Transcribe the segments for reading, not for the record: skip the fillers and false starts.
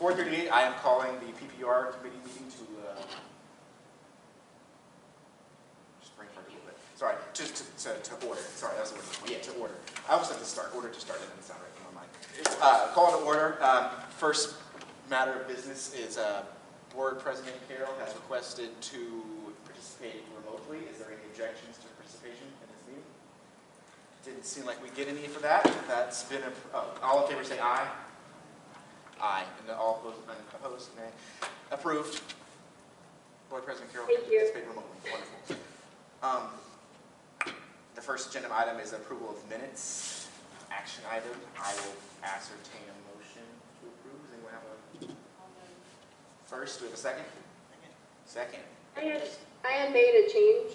4:38, I am calling the PPR committee meeting to, just bring it forward a little bit. Sorry, just to order. Sorry, that was the word. Yeah, to order. I almost said to start. Order to start. That doesn't sound right in my mind. Call to order. First matter of business is Board President Carroll has requested to participate remotely. Is there any objections to participation in this meeting? Didn't seem like we get any for that. That's been all in favor say aye. Aye. And all opposed, nay. Approved. Board President Carroll can participate remotely. Wonderful. The first agenda item is approval of minutes. Action item. I will ascertain a motion to approve. Does anyone have a first? Do we have a second? Second. I had made a change.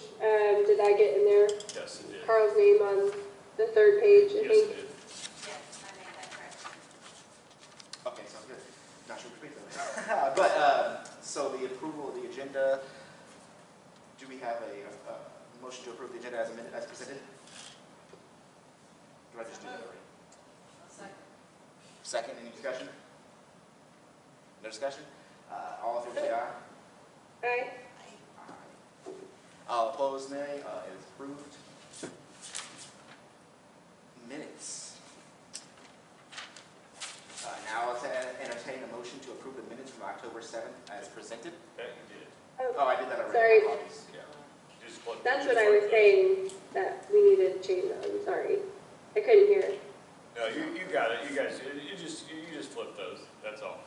Did I get in there? Yes, it did. Carl's name on the third page, I Yes, think. it did. Yes, I made that correction. Okay, sounds good. Not sure which page that was. But, so the approval of the agenda, do we have a motion to approve the agenda as presented? Do I just do that already? Second. Second, any discussion? No discussion? All in favor say aye. Aye. Aye. All opposed, nay. It is approved. Minutes. Now I'll entertain a motion to approve the minutes from October 7th as presented. Okay, you did. Oh, I did that already. Sorry. My apologies. Yeah. Just flip- That's just what I flip was those. saying, that we needed to change that. I'm sorry. I couldn't hear it. No, you got it. You guys, you just flip those. That's all.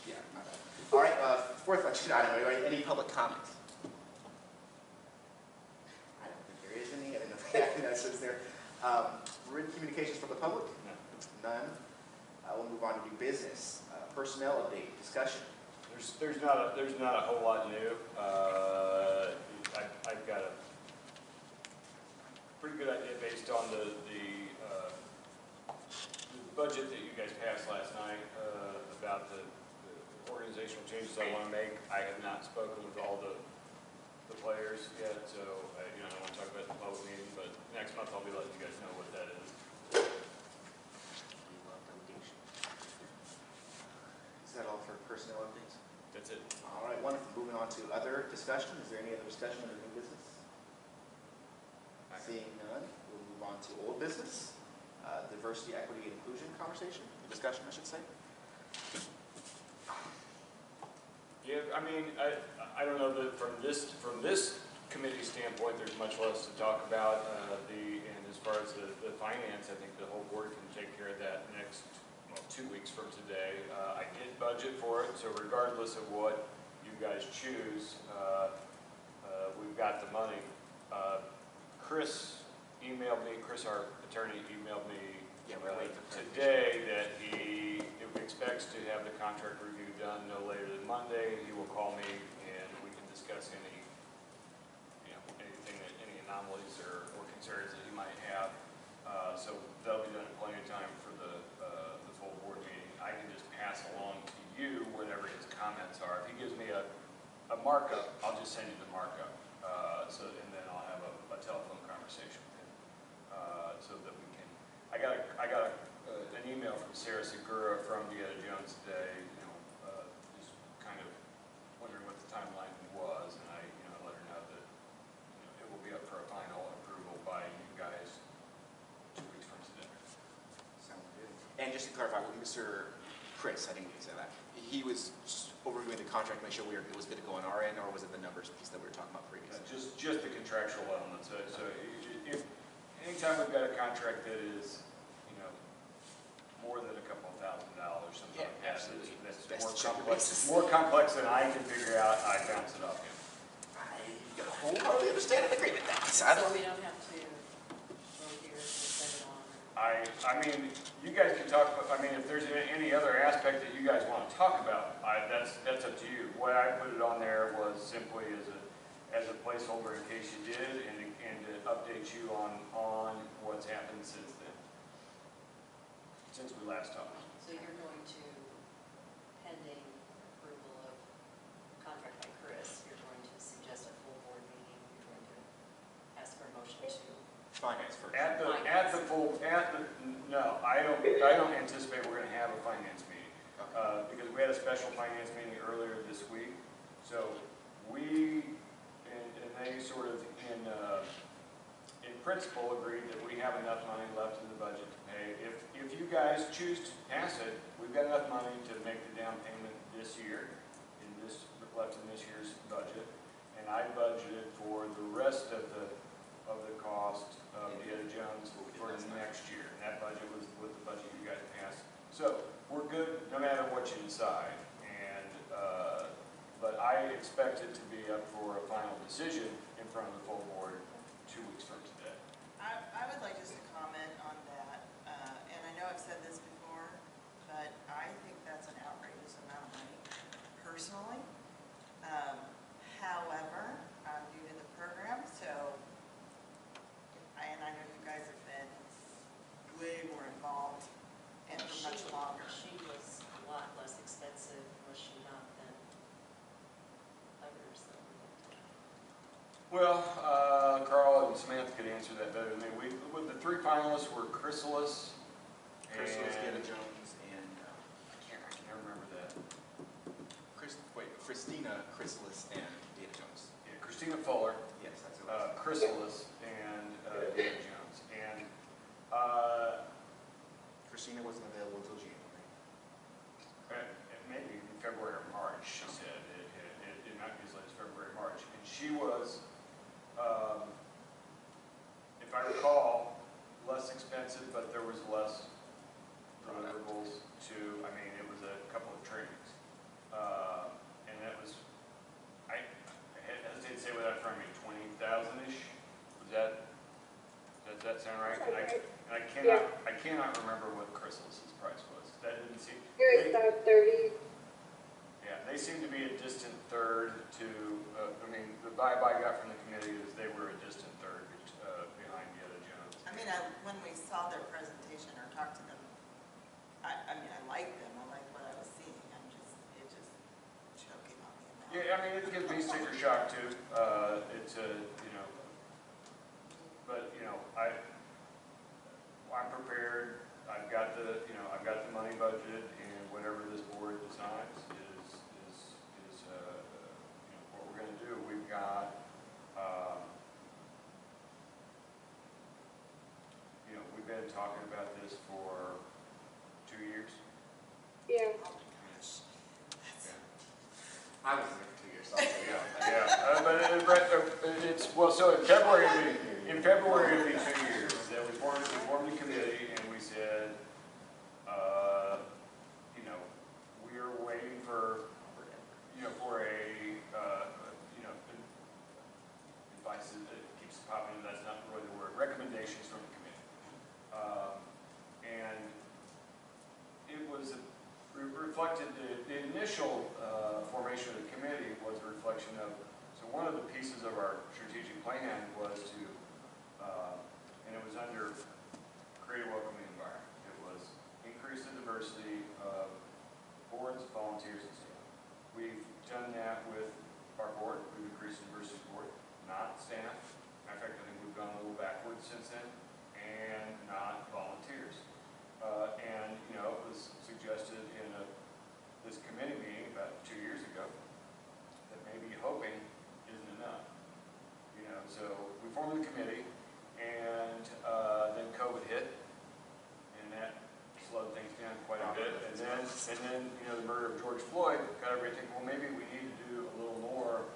Yeah, my bad. All right, fourth action item. Any public comments? I don't think there is any. I didn't know that says there. Written communications from the public? No. None. We'll move on to new business. Personnel update, discussion. There's not a whole lot new. I've got a pretty good idea based on the budget that you guys passed last night about the organizational changes I want to make. I have not spoken with all the players yet, so I don't want to talk about the public meeting, but next month I'll be letting you guys know what that is. Is that all for personnel updates? That's it. All right, wonderful. Moving on to other discussion. Is there any other discussion under new business? Seeing none, we'll move on to old business. Diversity, equity, and inclusion conversation, discussion, I should say. Yeah, I mean, I don't know that from this committee standpoint, there's much less to talk about. And as far as the finance, I think the whole board can take care of that next 2 weeks from today. I did budget for it, so regardless of what you guys choose, we've got the money. Chris, our attorney, emailed me today that he expects to have the contract review done no later than Monday. He will call me and we can discuss any anomalies or concerns that he might have. So that'll be done in plenty of time for the full board meeting. I can just pass along to you whatever his comments are. If he gives me a markup, I'll just send you the markup. And then I'll have a telephone conversation with him so that we can. I got an email from Sarah Segura from Deanna Jones today. Just kind of wondering what the timeline was, and I let her know that it will be up for a final approval by you guys 2 weeks from today. Sounds good. And just to clarify, with Mr. Chris, I didn't say that. He was just overviewing the contract, make sure it was good to go on our end, or was it the numbers piece that we were talking about previously? Just the contractual elements. So if anytime we've got a contract that is, more than a couple of $1,000, something like that, that's more complex than I can figure out, I bounce it off him. I wholeheartedly understand and agree with that. So we don't have to vote here to set it on. I mean, you guys can talk. I mean, if there's any other aspect that you guys want to talk about, that's up to you. What I put it on there was simply as a placeholder in case you did, and to update you on what's happened since then, since we last talked. So you're going to, pending approval of contract by Chris, you're going to suggest a full board meeting. You're going to ask for a motion to. Finance first. No, I don't anticipate we're going to have a finance meeting because we had a special finance meeting earlier this week. So we, and they sort of in principle agreed that we have enough money left in the budget to pay. If you guys choose to pass it, we've got enough money to make the down payment this year, left in this year's budget. And I budgeted for the rest of the cost of Indiana Jones for the next year. And that budget was with the budget you guys passed. So we're good no matter what you decide. And but I expect it to be up for a final decision in front of the full board 2 weeks from today. I would like just to comment on that, and I know I've said this before, but I think that's an outrageous amount of money, personally. However, I'm new to the program, so, and I know you guys have been way more involved and for much longer. She was a lot less expensive, was she not, than others that we looked at? Well, Carl and Samantha could answer that better than me. The three finalists were Chrysalis, Chrysalis, and Indiana Jones, and I can never remember that. Christina, Chrysalis, and Indiana Jones. Yeah, Christina Fuller, Yes, that's who it was. Chrysalis, and Indiana Jones. And Christina wasn't available until January. maybe in February or March, she said. It might be as late as February, March. And she was, if I recall, less expensive, but there was less deliverables to, I mean, it was a couple of trainings. And that was, I hesitate to say without front of me, 20,000-ish? Does that sound right? And I cannot remember what Chrysalis's price was. That didn't seem. It was about 30. Yeah, they seem to be a distant third to, I mean, the vibe I got from the committee is they were a distant third behind Indiana Jones. I mean, when we saw their presentation or talked to them, I mean, I liked them, I liked what I was seeing, it just choking on me now. Yeah, I mean, it gives me sticker shock too. It's a, you know, but, you know, I'm prepared. I've got the money budgeted, and whatever this board decides is what we're going to do. We've got, we've been talking about this for 2 years. Yeah. I was there for 2 years, so I'll tell you. Yeah, but it's, well, so in February it'll be 2 years that we formed a committee, and we said, we're waiting for, for advice that keeps popping, that's not really the word, recommendations from the committee. And it was reflected, the initial formation of the committee was a reflection of, so one of the pieces of our strategic plan was to, and it was under create a welcoming environment. It was increase the diversity of boards, volunteers, and staff. We've done that with our board. We've increased the diversity of the board, not staff. Matter of fact, I think we've gone a little backwards since then, and not volunteers. And it was suggested in this committee meeting about 2 years ago that maybe hoping isn't enough. So we formed the committee, and then COVID hit, and that slowed things down quite a bit. And then the murder of George Floyd got everybody thinking, well, maybe we need to do a little more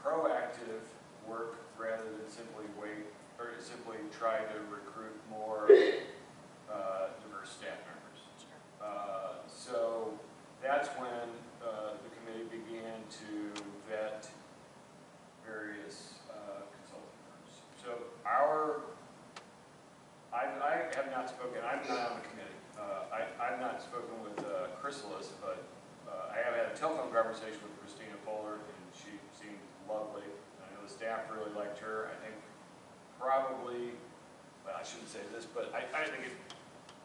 proactive work rather than simply wait or simply try to recruit more diverse staff members. So that's when the committee began to vet various consulting firms. So I have not spoken, I'm not on the committee. I've not spoken with Chrysalis, but I have had a telephone conversation with Christina Fuller, and she seemed lovely. I know the staff really liked her. I think probably, well, I shouldn't say this, but I think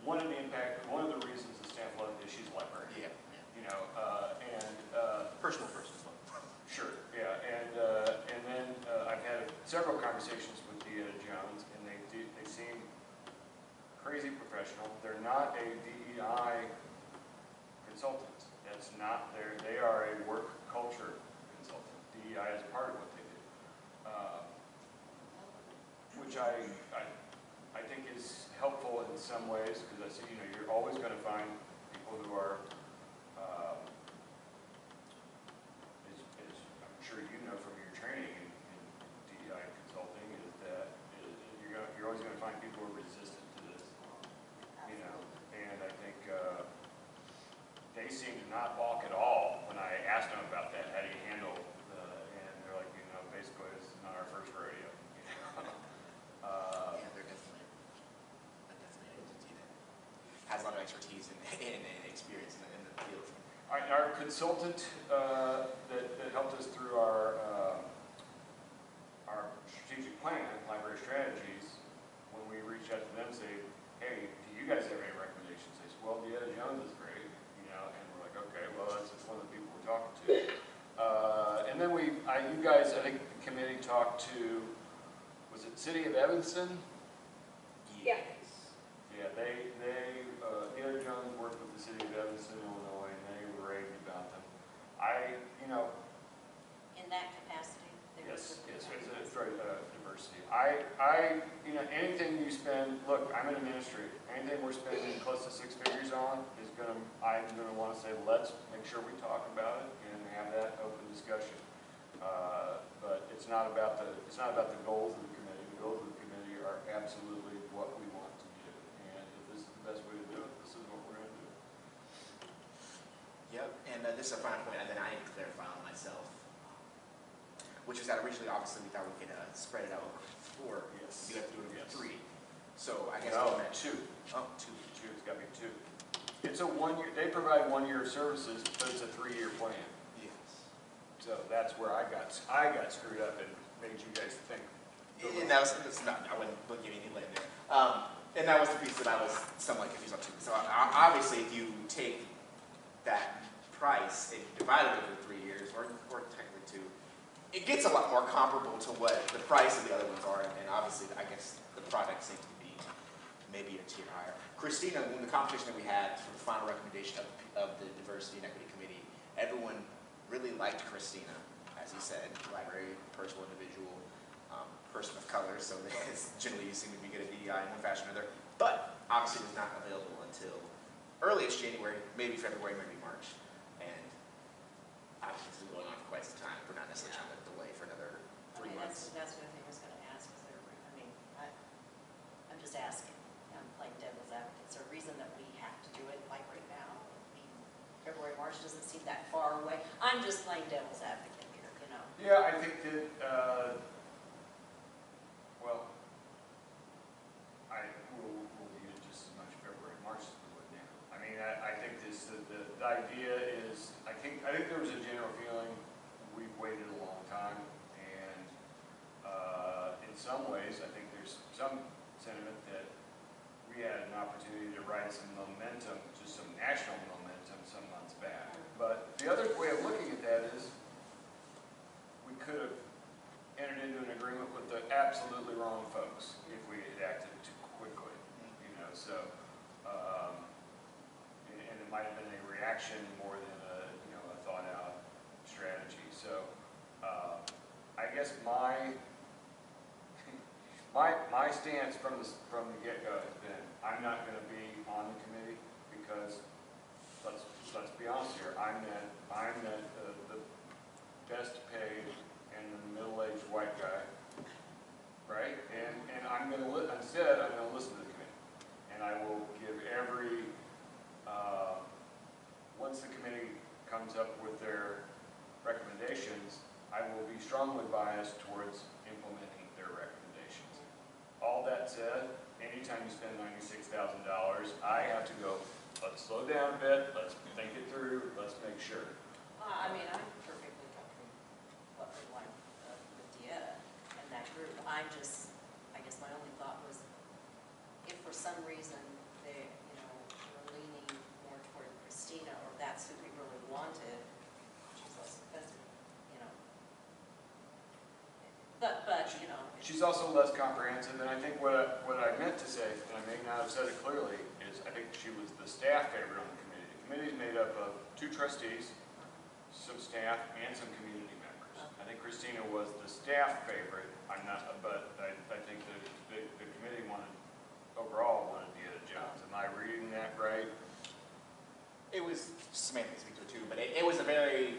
one of the reasons the staff loved her is she's a librarian. Yeah. Personal person. Sure, yeah, and then I've had several conversations with Indiana Jones, and they seem crazy professional. They're not a DEI consultant. That's not their, they are a work culture consultant. DEI is part of what they do. Which I think is helpful in some ways, because I see, you're always going to find people who are, as I'm sure you know from your training in DEI consulting, is that you're always going to find people who are resistant to this, and I think they seem to not balk at all when I asked them about that. How do you handle, and they're like, basically this is not our first rodeo. Yeah, they're definitely an entity that has a lot of expertise and experience in the field. Our consultant that helped us through our strategic plan, library strategies, when we reach out to them, say, hey, do you guys have any recommendations? They say, well, Deanna Jones is great, and we're like, okay, well, that's just one of the people we're talking to. And then you guys, I think the committee talked to, was it City of Evanston? Yeah. Yeah, Deanna Jones worked with the City of Evanston, Illinois, and they were raving about them. In that capacity? they were Yes, looking yes, at it's very diversity. Anything you spend, look, I'm in a ministry, anything we're spending close to 6 figures on I'm gonna wanna say, let's make sure we talk about it and have that open discussion. But it's not about the goals of the committee. The goals of the committee are absolutely what we want to do. And if this is the best way to do it, this is what we're gonna do. Yep, and this is a final point, and then I need to clarify on myself, which was that originally, obviously, we thought we could spread it out over 4. Yes. You have to do it over Yes. 3. So I guess No, we meant 2. Oh, 2. It's gotta be 2. It's a 1 year, they provide 1 year of services, but it's a 3-year plan. Yes. So that's where I got screwed up and made you guys think. And that was, I wouldn't give you any blame there. And that was the piece that I was somewhat confused on too. So obviously, if you take that price and you divide it over 3 years, or technically 2, it gets a lot more comparable to what the price of the other ones are. And obviously, I guess the product seems to be maybe a tier higher. Christina, in the competition that we had for the final recommendation of the Diversity and Equity Committee, everyone really liked Christina, as he said, library, personal individual, person of color, so generally you seem to be good at DEI in one fashion or another, but obviously it was not available until earliest January, maybe February, maybe March, and obviously this is going on for quite some time. We're not necessarily trying to delay for another 3 months. That's what I was going to ask, I'm just asking, I'm playing devil's advocate. Is there a reason that we have to do it like right now? February, March doesn't seem that far away. I'm just playing devil's advocate here, Yeah, I think that, well, we'll need it just as much February, March as we would now. I think the idea is, I think there was a general feeling we've waited a long time, and in some ways, I think there's some sentiment that we had an opportunity to ride some momentum, just some national momentum some months back. But the other way of looking at that is we could have entered into an agreement with the absolutely wrong folks if we had acted too quickly, so, and it might have been a reaction more than a thought out strategy. So, I guess my stance from the get-go has been, I'm not going to be on the committee because, let's be honest here, I'm the best paid and the middle-aged white guy, right? And instead I'm going to listen to the committee, and I will give once the committee comes up with their recommendations, I will be strongly biased towards implementing their recommendations. All that said, anytime you spend $96,000, I have to go, let's slow down a bit, let's think it through, let's make sure. I'm perfectly comfortable with Deanna and that group. I guess my only thought was, if for some reason we're leaning more toward Christina, or that's who we really wanted, she's less expensive, But She's also less comprehensive, and I think what I meant to say, and I may not have said it clearly, is I think she was the staff favorite on the committee. The committee is made up of 2 trustees, some staff, and some community members. I think Christina was the staff favorite. I'm not, but I think the committee overall wanted Deanna Jones. Am I reading that right? It was, Samantha can speak to it too, but it was a very,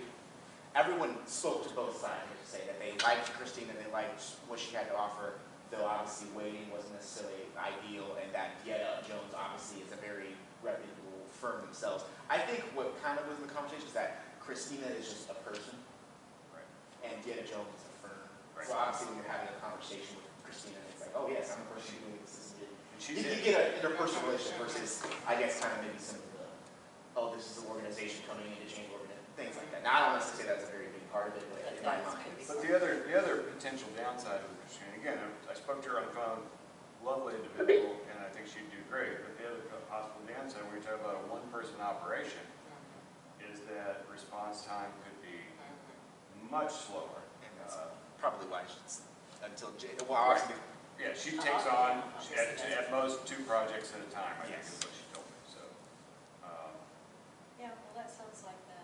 everyone spoke to both sides, to say that they liked Christina, they liked what she had to offer, though obviously waiting wasn't necessarily ideal, and that Deanna Jones obviously is a very reputable firm themselves. I think what kind of was in the conversation is that Christina is just a person, Right. and Deanna Jones is a firm. Right. So obviously when you're having a conversation with Christina, it's like, oh yes, I'm the person doing this. And she You did. get an interpersonal relationship versus, I guess, kind of maybe some of the, oh, this is an organization coming in to change things like that. Now, I don't necessarily say that's a very big part of it, but in my mind. But the other potential downside with Christina, again, I spoke to her on the phone, lovely individual, and I think she'd do great. But the other possible downside, when we talk about a one-person operation, is that response time could be much slower. And that's probably why she's, until, well, obviously, Yeah, she takes on at most 2 projects at a time, I think Yes. is what she told me, so. Yeah, well, that sounds like then,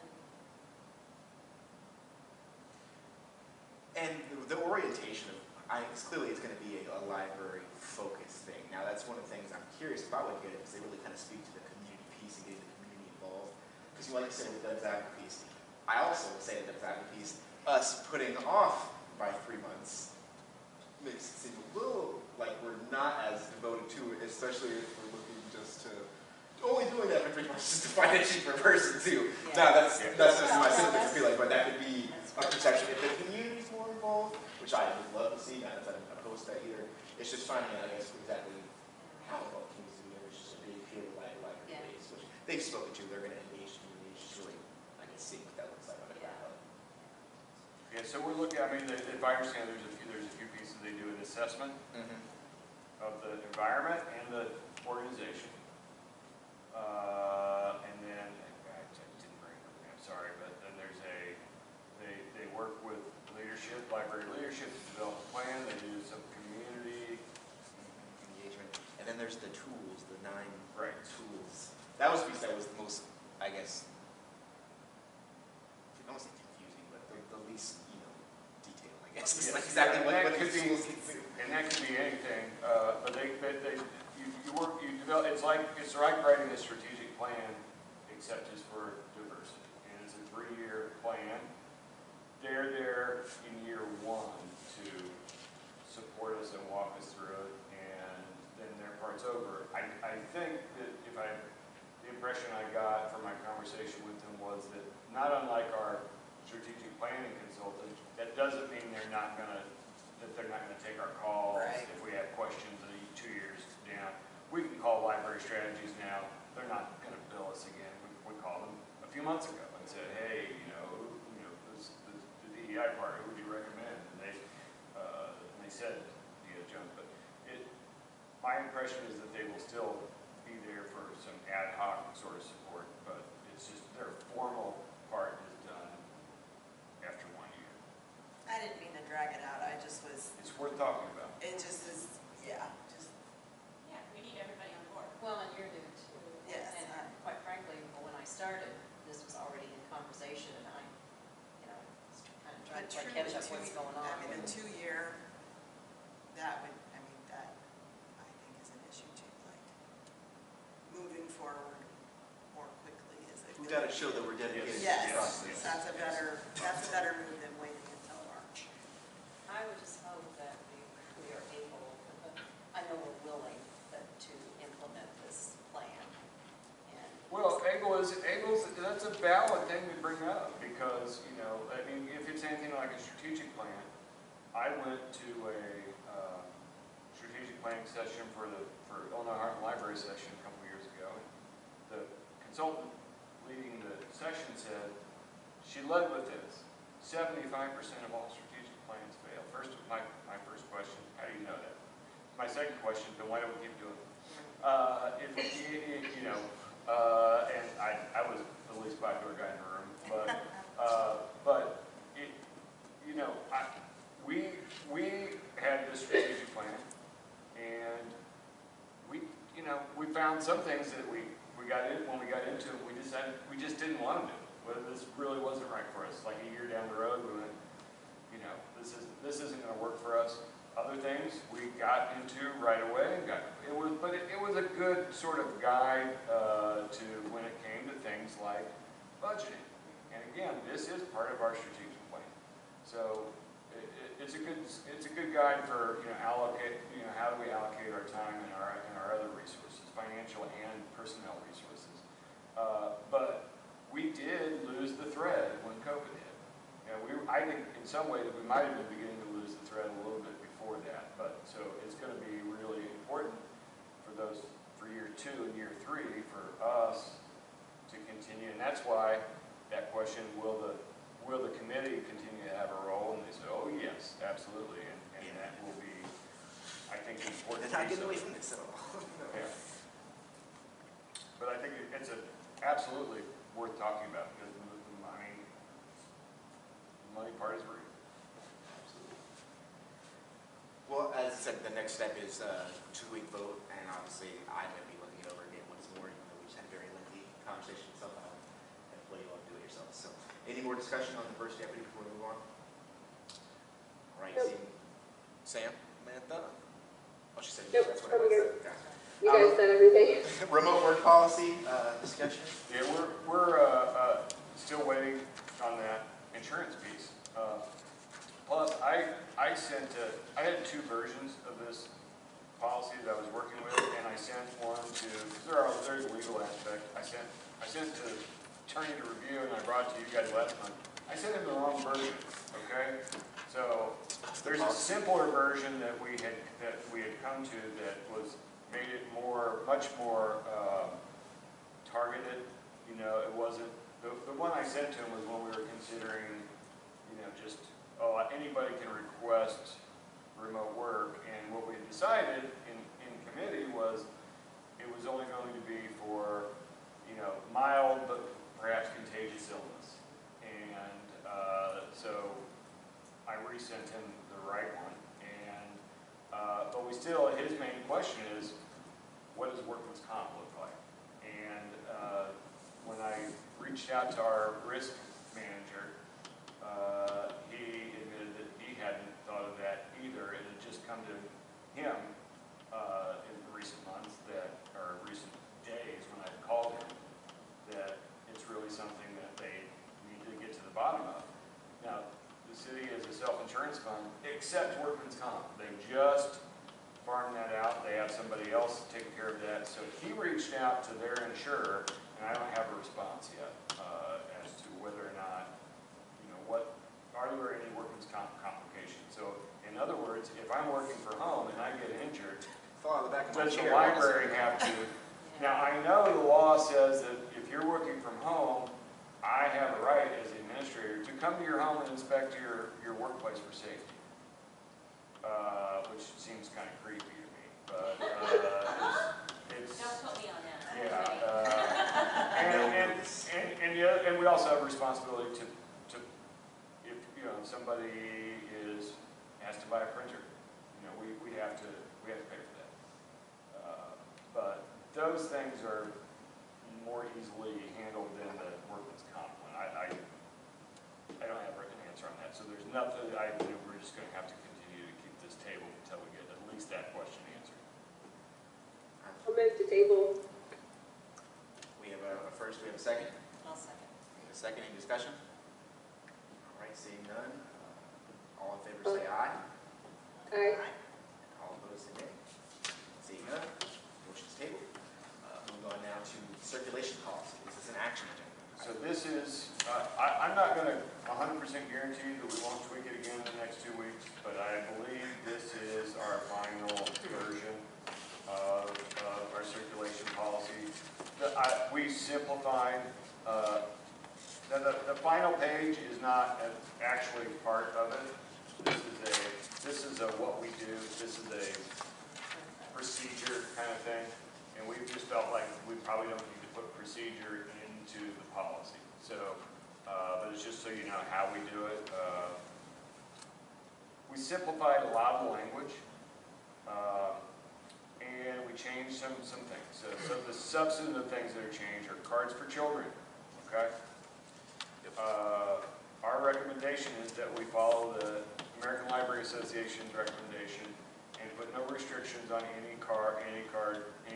and the orientation of, clearly it's going to be a library-focused thing. Now, that's one of the things I'm curious about with it, because they really kind of speak to the community piece and getting the community involved. Because you like to say with the Deb's Advocate piece, I also would say the Deb's Advocate piece, us putting off by 3 months makes it seem a little like we're not as devoted to it, especially if we're looking just to, only doing that for 3 months just to find a cheaper person too. Yeah. Now, that's just Well, my no, sentiment to that's- feel like, but that could be a perception. If the community's more involved, which I would love to see, not that I'm opposed to that either, it's just finding out, I guess, exactly how involved communities are, which is a big pure library Yeah. base, which they've spoken to, they're gonna engage the community, it's just really, I can see what that looks like on the ground. Yeah, so we're looking, I mean, if I understand, there's a few pieces. They do an assessment of the environment and the organization. And then, I didn't bring it up, I'm sorry, but then they work with leadership, library leadership to develop a plan. They do some community. Engagement, and then there's the tools, the 9 Right. tools. That was the piece that was the most, I guess, I don't want to say confusing, but the least, detailed, I guess. It's like exactly what that the could be, tools can do. and that could be anything, but it's like writing a strategic plan, except it's for diversity. And it's a 3-year plan. They're there in year 1 to support us and walk us through it, and then their part's over. I think that the impression I got from my conversation with them was that, not unlike our strategic planning consultant, that doesn't mean they're not gonna take our calls. Right. If we have questions 2 years down, we can call Library Strategies now. They're not gonna bill us again. We called them a few months ago and said, hey, the DEI part, who would you recommend? And they said Deanna Jones, but my impression is that they will still be there for some ad hoc sort of support, but it's just their formal part is done after 1 year. I didn't mean to drag it out, I just was, It's worth talking about. it just is, yeah, just, Yeah, we need everybody on board. well, and you're new too. Yes, And I- quite frankly, when I started, this was already in conversation, and I, was kind of trying but to truly, catch up what's going on. I mean, the 2-year, that would, I mean, that, I think is an issue too, like, moving forward more quickly is a We good. gotta show that we're dedicated to the Yes, process. that's a better move than waiting until March. I would just hope that we are able, I know we're willing to implement this plan. And Well, Eagles, that's a valid thing to bring up because, I mean, if it's anything like a strategic plan, I went to a strategic planning session for Illinois Heartland Library session a couple years ago. The consultant leading the session said, she led with this, 75% of all strategic plans fail. My first question, how do you know that? My second question, then why don't we keep doing it? And I was the least popular guy in the room, but we had this strategic plan, and we found some things that when we got into it, we just didn't want to do. but this really wasn't right for us. Like a year down the road, we went, you know, this isn't gonna work for us. Other things we got into right away, it was a good sort of guide to when it came to things like budgeting. And again, this is part of our strategic plan. So it's a good guide for, how do we allocate our time and our other resources, financial and personnel resources. But we did lose the thread when COVID hit. I think in some ways we might have been beginning to lose the thread a little bit before that. But so it's going to be really important for year 2 and year 3 for us to continue. And that's why that question, will the committee continue to have a role? And they said, oh yes, absolutely. And that will be, I think, important. They're not getting away from this at all. Yeah. But I think it's absolutely worth talking about because the money part is real. Absolutely. Well, as I said, the next step is a 2-week vote, and obviously I'm going to be looking it over again once more. Even though we just had a very lengthy conversation, so and let you all do it yourselves. So, any more discussion on the first deputy before we move on? All right, Nope. Sam, Samantha. Oh, she said Nope, yes. That's what I I'm said. good. Okay. You guys said everything. Remote work policy discussion. Yeah, we're still waiting on that insurance piece. Plus, I had 2 versions of this policy that I was working with, and I sent one to, because there's a legal aspect. I sent to attorney to review, and I brought it to you guys last month. I sent him the wrong version. Okay, so there's a simpler version that we had come to that made it much more targeted. It wasn't the one I sent to him was when we were considering, just anybody can request remote work, and what we had decided in committee was it was only going to be for mild but perhaps contagious illness, and so I resent him the right one, and but his main question is, what does workman's comp look like? And when I reached out to our risk manager, he admitted that he hadn't thought of that either. It had just come to him in recent months or recent days when I called him, that it's really something that they need to get to the bottom of. Now, the city is a self-insurance fund, except workman's comp. They just farmed that out. They have somebody else taking care of that. So he reached out to their insurer, and I don't have a response yet as to whether or not, are there any workman's comp complications? So, in other words, if I'm working from home and I get injured, Fall on the back of my does the chair. library have to? Now, I know the law says that if you're working from home, I have a right as the administrator to come to your home and inspect your workplace for safety, which seems kind of creepy to me, but it's Don't put me on that. yeah, and we also have a responsibility to if somebody has to buy a printer, we have to pay for that. But those things are more easily handled than the workman's comp one. I don't have an answer on that. So there's nothing. We're just going to have to continue to keep this table until we get at least that question answered. I'll move to table. We have a first. We have a second. I'll second. We have a second. Any discussion? All right. Seeing none. All in favor say aye. Aye. All opposed say nay. Seeing none. Motion's tabled. Moving on now to circulation policy. This is an action agenda. So this is, I'm not going to 100% guarantee that we won't tweak it again in the next 2 weeks, but I believe this is our final version of our circulation policy. We simplified, the final page is not actually part of it. This is a what we do, this is a procedure kind of thing, and we just felt like we probably don't need to put procedure into the policy. So, but it's just so you know how we do it. We simplified a lot of the language, and we changed some things. So the substantive things that are changed are cards for children, okay? our recommendation is that we follow the American Library Association's recommendation and put no restrictions on any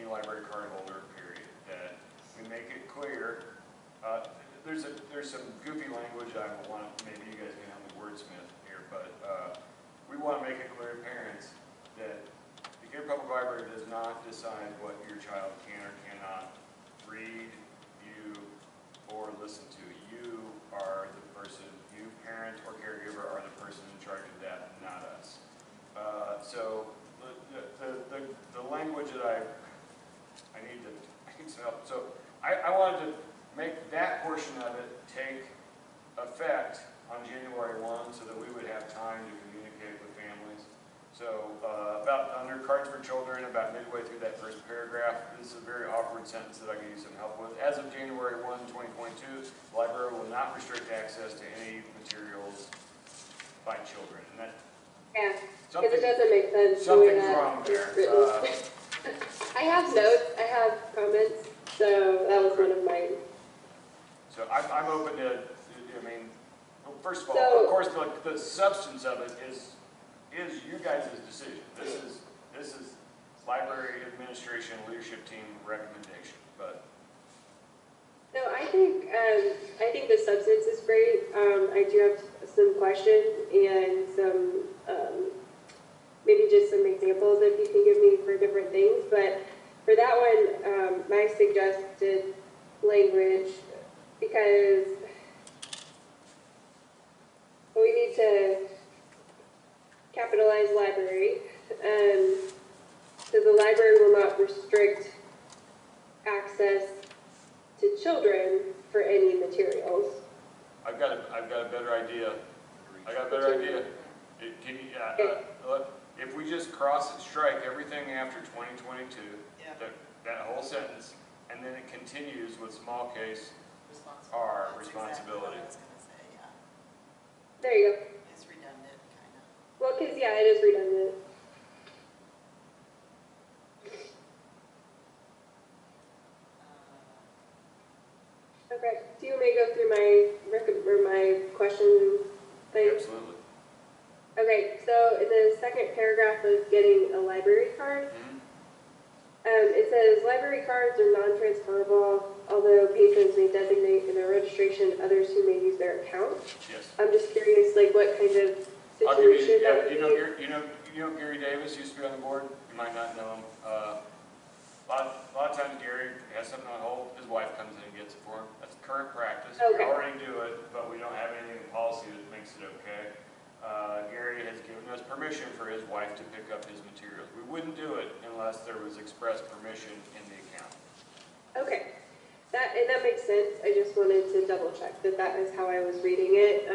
library card holder, period. That we make it clear, there's some goofy language maybe you guys can help me wordsmith here, but we want to make it clear to parents that the Decatur Public Library does not decide what your child can or cannot read, view, or listen to. You are the person, you parent or caregiver are the person in charge of that, not us. So the language that I need some help. So I wanted to make that portion of it take effect on January 1 so that we would have time to communicate with families. So about under Cards for Children, about midway through that first paragraph, this is a very awkward sentence that I could use some help with. As of January 1, 2022, the library will not restrict access to any materials by children. And that, Yeah, because it doesn't make sense. the way something's that wrong there. it's written. I have notes, I have comments, so that was one of mine. So I'm open to, I mean, well, first of all, So- of course, the substance of it is you guys' decision. This is library administration leadership team recommendation, but. No, I think the substance is great. I do have some questions and some, maybe just some examples if you can give me for different things. But for that one, my suggested language, because we need to capitalize library. So the library will not restrict access to children for any materials. I've got a better idea. Can you, if we just strike everything after 2022, Yeah. that whole sentence, and then it continues with small case Responsible. our That's exactly responsibility. what I was gonna say, yeah. There you go. It's redundant, kind of. Well, because, yeah, it is redundant. Okay, do you want me to go through my questions thing? Absolutely. Okay, so in the second paragraph of getting a library card, Mhm. it says library cards are non-transferable, although patrons may designate in their registration others who may use their account. Yes. I'm just curious, like, what kind of I'll give you, situation that would be? you know Gary Davis used to be on the board? You might not know him. A lot of times Gary has something on hold, his wife comes in and gets it for him. That's current practice. We Okay. already do it, but we don't have anything in policy that makes it okay. Gary has given us permission for his wife to pick up his materials. We wouldn't do it unless there was express permission in the account. Okay, that makes sense. I just wanted to double check that is how I was reading it.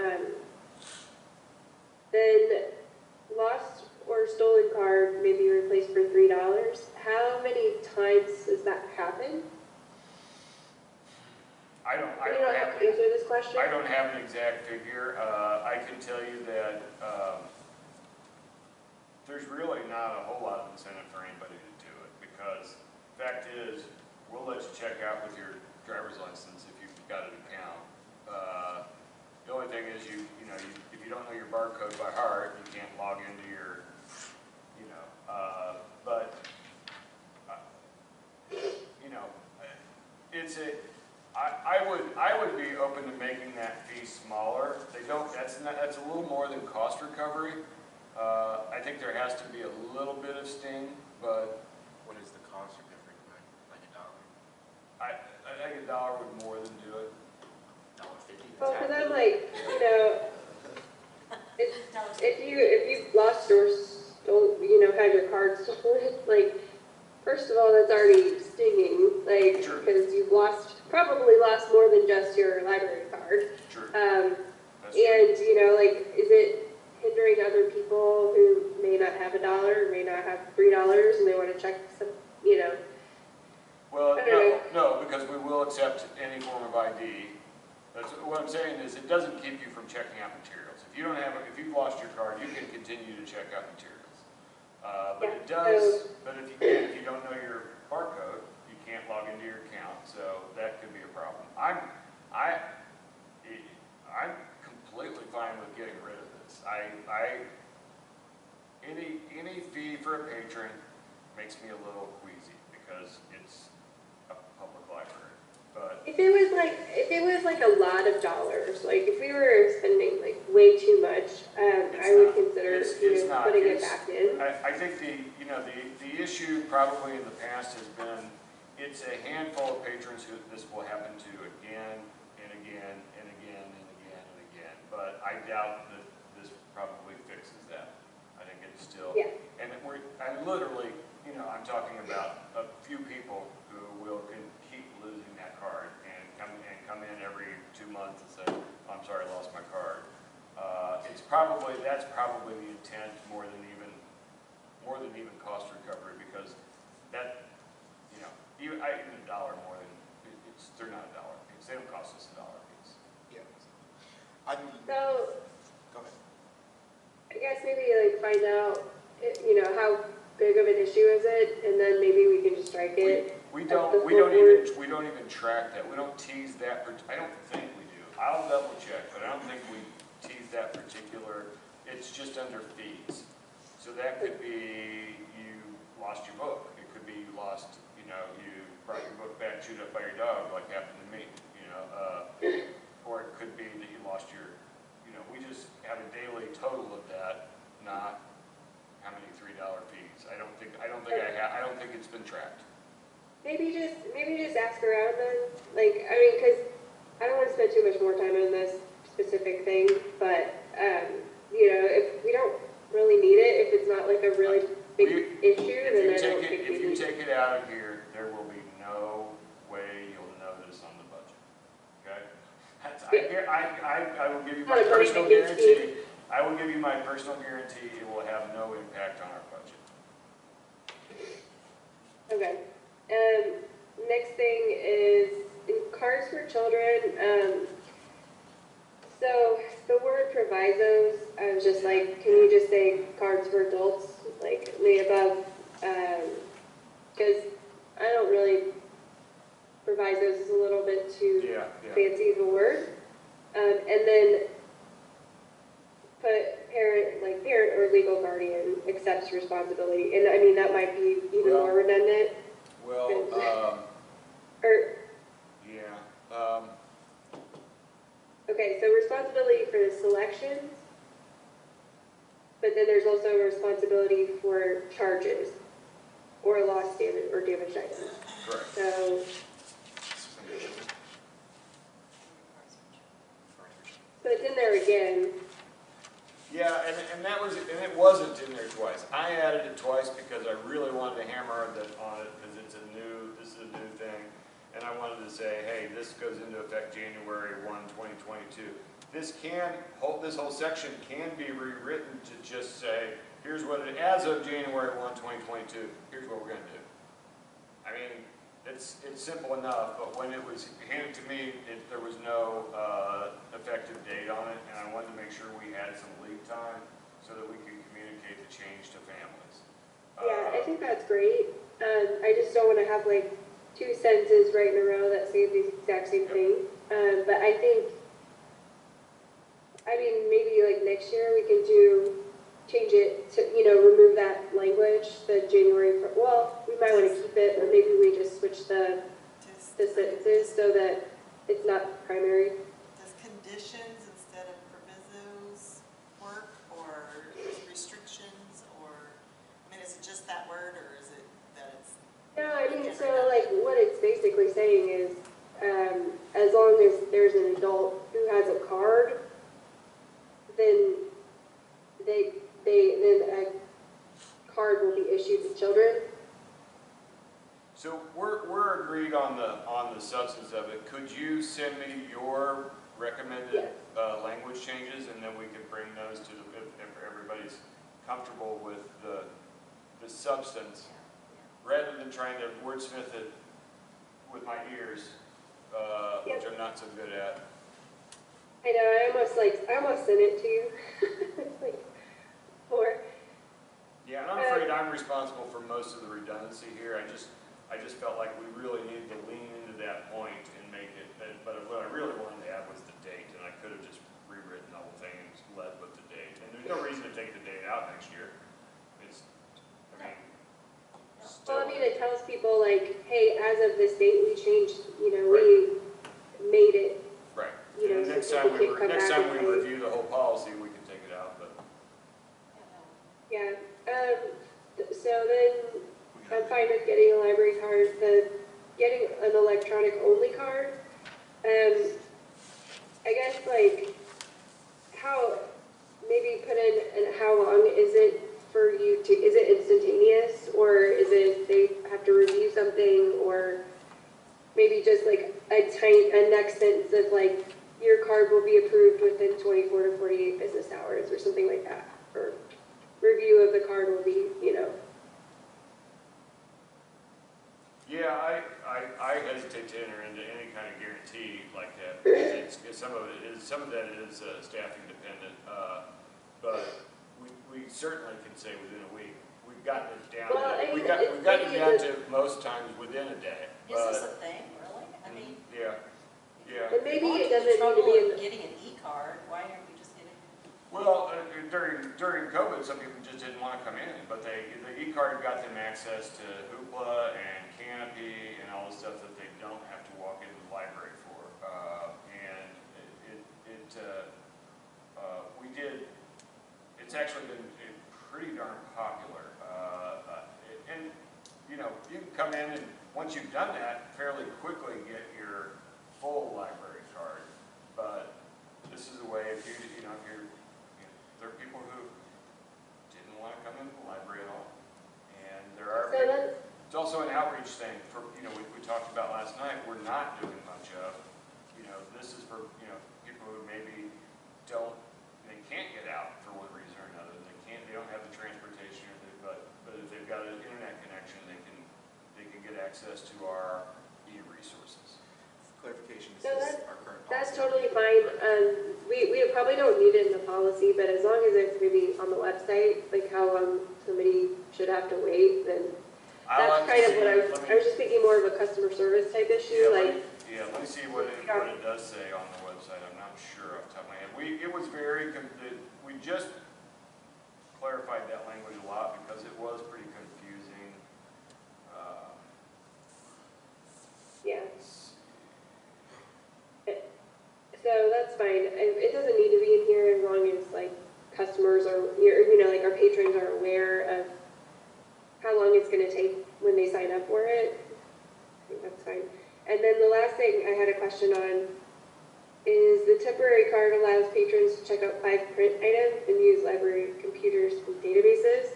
Then lost or stolen card may be replaced for $3. How many times does that happen? I You don't don't have to answer this question? I don't have an exact figure. I can tell you that there's really not a whole lot of incentive for anybody to do it, because the fact is, we'll let you check out with your driver's license if you've got an account. The only thing is, if you don't know your barcode by heart, you can't log into your, but it's I would be open to making that fee smaller. That's a little more than cost recovery. I think there has to be a little bit of sting, but What is the cost recovery, like $1? I think $1 would more than do it. $1.50? Well, because I'm like, if you've lost or stole, had your card stolen, like, first of all, that's already stinging, like, Sure. because you've probably lost more than just your library card. Sure. And, That's true. like, is it hindering other people who may not have $1, may not have $3, and they want to check some, Well, I don't no, because we will accept any form of ID. That's what I'm saying is, it doesn't keep you from checking out materials. If you've lost your card, you can continue to check out materials. But Yeah, it does. But if you don't know your barcode, you can't log into your account. So that could be a problem. I'm completely fine with getting rid of this. Any fee for a patron makes me a little queasy because it's a public library. But If it was like a lot of dollars, like if we were spending like way too much, I would consider, it's not. putting it back in. I think the issue probably in the past has been, it's a handful of patrons who this will happen to again and again and again and again and again. But I doubt that this probably fixes that. I think it's still, Yeah. and I literally, I'm talking about a few people who can keep losing that card and come in every 2 months and say, oh, I'm sorry, I lost my card. That's probably the intent more than even cost recovery, because that, even a dollar more than, they're not a dollar piece. They don't cost us a dollar piece. Yeah. I mean, So go ahead. I guess maybe like find out, how big of an issue is it, and then maybe we can just strike it. We at don't the full board. even track that. We don't tease that. I don't think we do. I'll double check, but I don't think we tease that particular. It's just under fees. So that could be you lost your book. It could be you lost. You brought your book back chewed up by your dog, like happened to me. Or it could be that you lost your. We just have a daily total of that, not how many $3 fees. I don't think it's been tracked. Maybe Maybe just ask around then. Because I don't want to spend too much more time on this specific thing, but if we don't really need it, if it's not like a really big issue, then I don't think we If you need take it out of here, there will be no way you'll notice on the budget. Okay? I will give you my personal guarantee. I will give you my personal guarantee it will have no impact on our budget. Okay. Next thing is in cards for children. So the word provisos, I was just like, can you just say cards for adults, like lay above? Because I don't really, provisos is a little bit too fancy of a word. And then put parent or legal guardian accepts responsibility. And I mean, that might be even more redundant. Well, Or, yeah. okay, so responsibility for the selections, but then there's also a responsibility for charges or lost damage or damaged items. Correct. So it's in there again. Yeah, and it wasn't in there twice. I added it twice because I really wanted to hammer that on it because this is a new thing, and I wanted to say, hey, this goes into effect January 1, 2022. This whole section can be rewritten to just say, here's what it, as of January 1, 2022, here's what we're going to do. I mean, it's simple enough, but when it was handed to me, there was no effective date on it, and I wanted to make sure we had some lead time so that we could communicate the change to families. Yeah, I think that's great. I just don't want to have like 2 sentences right in a row that say the exact same thing. But I think, maybe like next year we can change it to, remove that language, the January, well, we might want to keep it, but maybe we just switch the sentences so that it's not primary. Does conditions instead of provisos work, or restrictions, or, is it just that word, or is it that it's? No, so like what it's basically saying is, as long as there's an adult who has a card, then then a card will be issued to children. So we're agreed on the substance of it. Could you send me your recommended language changes, and then we could bring those to if everybody's comfortable with the substance, rather than trying to wordsmith it with my ears, which I'm not so good at. I know. I almost sent it to you. Like, Yeah, and I'm afraid I'm responsible for most of the redundancy here. I just felt like we really needed to lean into that point and make it. But what I really wanted to add was the date, and I could have just people like, hey, as of this date, we changed, we made it, Right. You know, And next so time people can't come next back time we and say- review the whole policy, we can take it out, but. Yeah, yeah. So then, I'm fine with getting a library card, getting an electronic only card. I guess like, maybe put in, and how long is it for you to, is it instantaneous? Or is it, they have to review something, or maybe just like a next sentence of like, your card will be approved within 24 to 48 business hours, or something like that, or review of the card will be, Yeah, I hesitate to enter into any kind of guarantee like that, because some of that is staffing dependent, but we certainly can say within a week. We've gotten it down, Well, I mean, we've gotten it maybe down it's to most times within a day, is this but, a thing, really? I mean, yeah. and maybe going it to the doesn't need to trouble be of in, getting an e-card, why aren't we just getting? Well, during COVID, some people just didn't want to come in, but the e-card got them access to Hoopla and Canopy and all the stuff that they don't have to walk into the library for. And it's actually been pretty darn popular. And, you can come in and once you've done that, fairly quickly get your full library card. But this is a way if there are people who didn't want to come into the library at all. And there are, so then, it's also an outreach thing for, we talked about last night, we're not doing much of. This is for, people who maybe they can't get out for one reason or another. They don't have the transportation, but if they've got an internet connection, they can get access to our e-resources. Clarification, So this is our current policy. that's totally fine. We probably don't need it in the policy, but as long as it's maybe on the website, like how long somebody should have to wait, then that's kind of what I was just thinking more of a customer service type issue, like. Let me see what it does say on the website. I'm not sure off the top of my head. It was we just clarified that language a lot because it was pretty confusing. Yeah. So that's fine. It doesn't need to be in here as long as like customers are, like our patrons are aware of how long it's going to take when they sign up for it. I think that's fine. And then the last thing I had a question on is the temporary card allows patrons to check out 5 print items and use library computers and databases.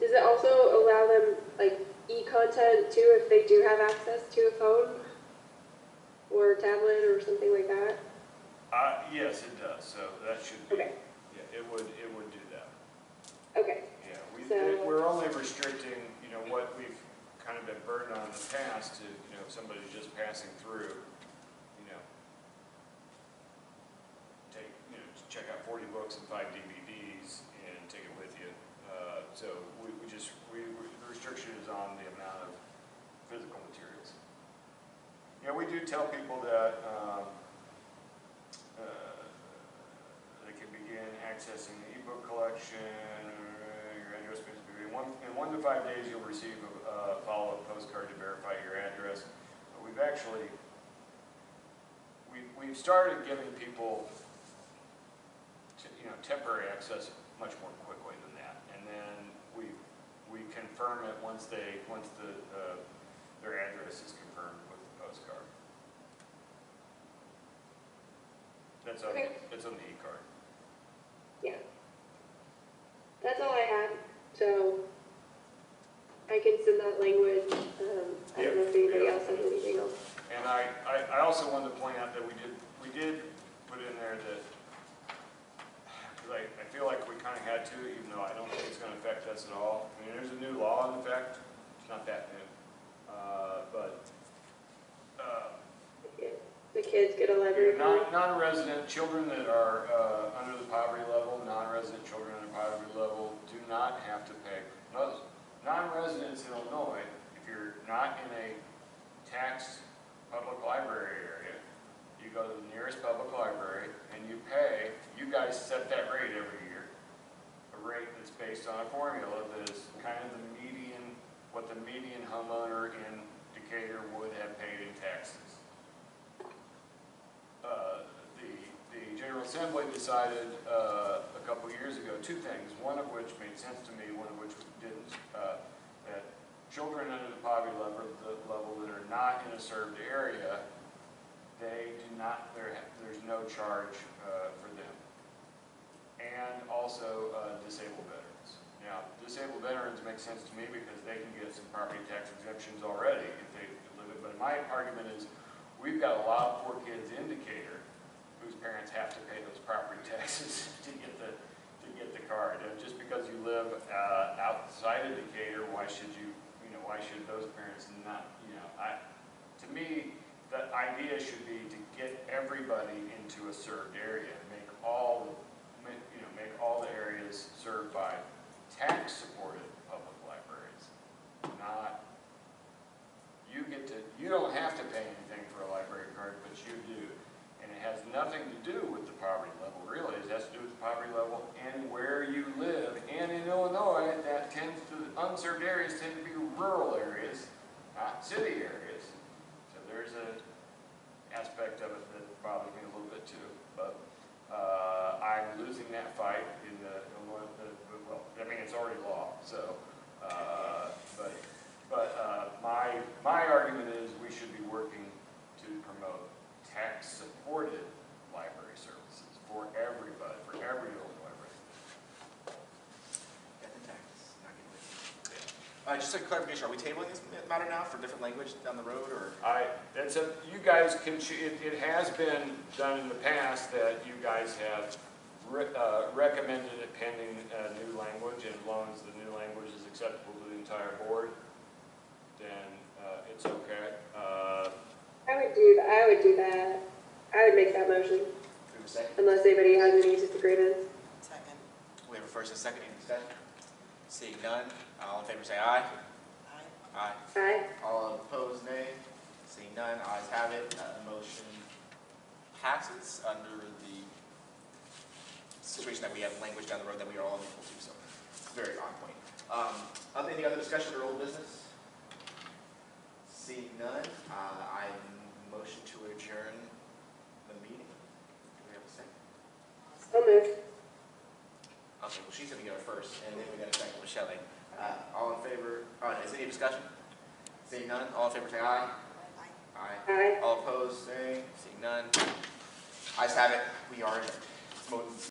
Does it also allow them like e-content too if they do have access to a phone or a tablet or something like that? Yes, it does. So that should be. Okay. Yeah, it would do that. Okay. Yeah, So- we're only restricting, what we've kind of been burned on in the past to, if somebody's just passing through, check out 40 books and 5 DVDs and take it with you. So the restriction is on the amount of physical materials. We do tell people that they can begin accessing the ebook collection. Your address must be in 1 to 5 days. You'll receive a follow-up postcard to verify your address. But we've actually we've started giving people temporary access much more quickly than that, and then we confirm it once their address is confirmed with the postcard. That's on Okay. That's on the e-card. Yeah. That's all I had. So I can send that language. I don't know if anybody else has anything else. And I also wanted to point out that we did put in there that, because I feel like we kind of had to, even though I don't think it's going to affect us at all. I mean, there's a new law in effect. It's not that new. The kids get a library card. Non-resident children that are under the poverty level, non-resident children under poverty level do not have to pay. Non-residents in Illinois, if you're not in a taxed public library area, you go to the nearest public library and you pay. You guys set that rate every year, a rate that's based on a formula that is kind of the median, what what the median homeowner in Decatur would have paid in taxes. The General Assembly decided a couple years ago two things, one of which made sense to me, one of which didn't, that children under the poverty level that are not in a served area, they do not, there's no charge for them. And also disabled veterans. Now, disabled veterans make sense to me because they can get some property tax exemptions already if they live it. But my argument is, we've got a lot of poor kids in Decatur whose parents have to pay those property taxes to get the card. And just because you live outside of Decatur, why should why should those parents not, to me, the idea should be to get everybody into a served area, make all the areas served by tax-supported public libraries. Not, you don't have to pay anything for a library card, but you do. And it has nothing to do with the poverty level, really. It has to do with the poverty level and where you live. And in Illinois, unserved areas tend to be rural areas, not city areas. So there's an aspect of it that bothers me a little bit too. But I'm losing that fight in the Illinois, well, I mean, it's already law, so, my argument is we should be working to promote tax-supported library services for everybody, for every Illinois resident. Get the tax, not get the. Just a clarification, are we tabling this matter now for different language down the road, or? You guys can, it has been done in the past that you guys have recommended it pending new language, and as long as the new language is acceptable to the entire board, then it's okay. I would do that. I would make that motion, Do we have a second? unless anybody has any disagreements. Second. We have a first and second, any discussion? Seeing none, all in favor say aye. Aye. Aye. Aye. All opposed, nay. Seeing none, ayes have it. Motion passes under the situation that we have language down the road that we are all equal to, so it's very on point. Any other discussion or old business? Seeing none, I motion to adjourn the meeting. Do we have a second? So moved. Okay, well, she's gonna go first, and then we got a second with Shelley. All in favor, is there any discussion? Seeing none, all in favor say aye. Aye. Aye. Aye. All opposed, say. Seeing none. Ayes have it, we are adjourned.